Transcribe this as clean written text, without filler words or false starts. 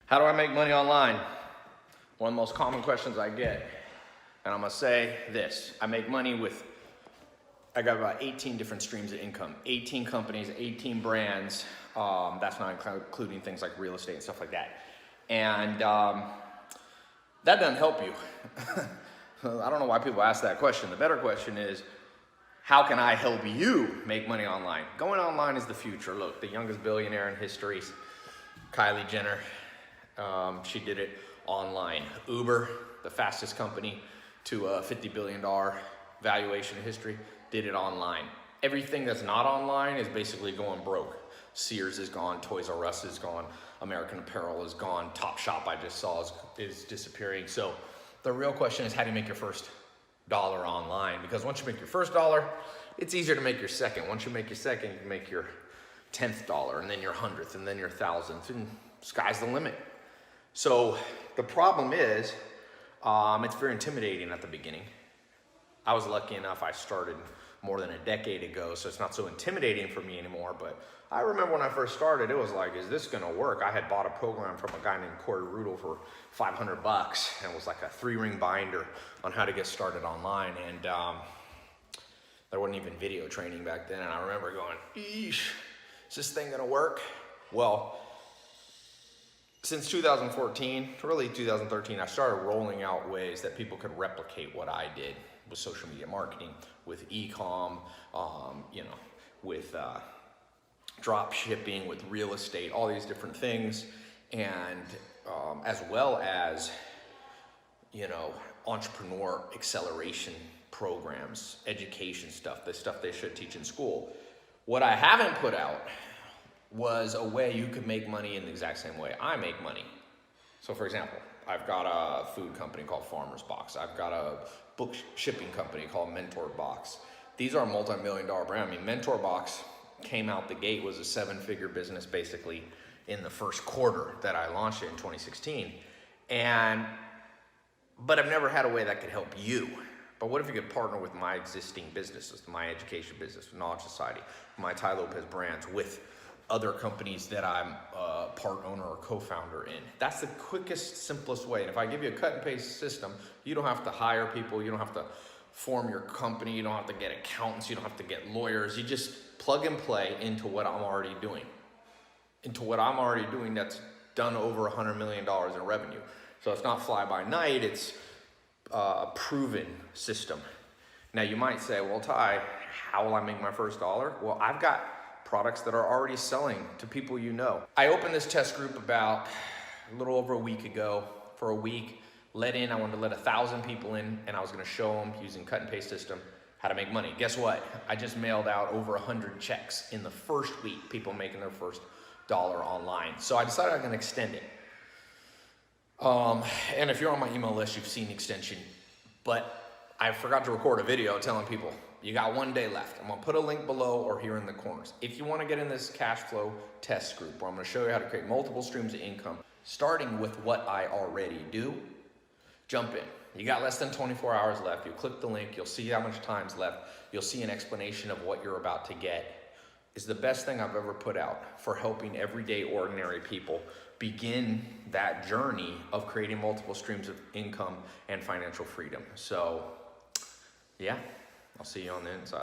How do I make money online? One of the most common questions I get, and I'm gonna say this, I make money with, I got about 18 different streams of income, 18 companies, 18 brands. That's not including things like real estate and stuff like that. And that doesn't help you. I don't know why people ask that question. The better question is, how can I help you make money online? Going online is the future. Look, the youngest billionaire in history, Kylie Jenner, she did it online. Uber, the fastest company to a $50 billion valuation in history, did it online. Everything that's not online is basically going broke. Sears is gone, Toys R Us is gone, American Apparel is gone, Topshop I just saw is disappearing. So the real question is, how do you make your first dollar online? Because once you make your first dollar, it's easier to make your second. Once you make your second, you can make your 10th dollar, and then your 100th, and then your 1000th, and sky's the limit. So the problem is, it's very intimidating at the beginning. I was lucky enough, I started more than a decade ago, so it's not so intimidating for me anymore. But I remember when I first started, it was like, is this gonna work? I had bought a program from a guy named Corey Rudel for $500, and it was like a 3-ring binder on how to get started online. And there wasn't even video training back then. And I remember going, eesh, is this thing gonna work? Well, since 2014, really 2013, I started rolling out ways that people could replicate what I did with social media marketing, with e-com, with drop shipping, with real estate, all these different things, and as well as, entrepreneur acceleration programs, education stuff, the stuff they should teach in school. What I haven't put out was a way you could make money in the exact same way I make money. So for example, I've got a food company called Farmer's Box. I've got a book shipping company called Mentor Box. These are multi-million-dollar brands. I mean, Mentor Box came out the gate, was a 7-figure business basically in the first quarter that I launched it in 2016. But I've never had a way that could help you. But what if you could partner with my existing businesses, my education business, Knowledge Society, my Tai Lopez brands, with other companies that I'm a part owner or co-founder in? That's the quickest, simplest way. And if I give you a cut and paste system, you don't have to hire people, you don't have to form your company, you don't have to get accountants, you don't have to get lawyers. You just plug and play into what I'm already doing. That's done over $100 million in revenue. So it's not fly by night, it's a proven system. Now you might say, well, Tai, how will I make my first dollar? Well, I've got products that are already selling to people you know. I opened this test group about a little over a week ago. For a week, I wanted to let 1,000 people in, and I was gonna show them using cut and paste system how to make money. Guess what? I just mailed out over 100 checks in the first week, people making their first dollar online. So I decided I'm gonna extend it. And if you're on my email list, you've seen the extension, but I forgot to record a video telling people, you got 1 day left. I'm gonna put a link below or here in the corners. If you wanna get in this cash flow test group where I'm gonna show you how to create multiple streams of income, starting with what I already do, jump in. You got less than 24 hours left. You click the link, you'll see how much time's left. You'll see an explanation of what you're about to get. It's the best thing I've ever put out for helping everyday ordinary people begin that journey of creating multiple streams of income and financial freedom. So yeah, I'll see you on the inside.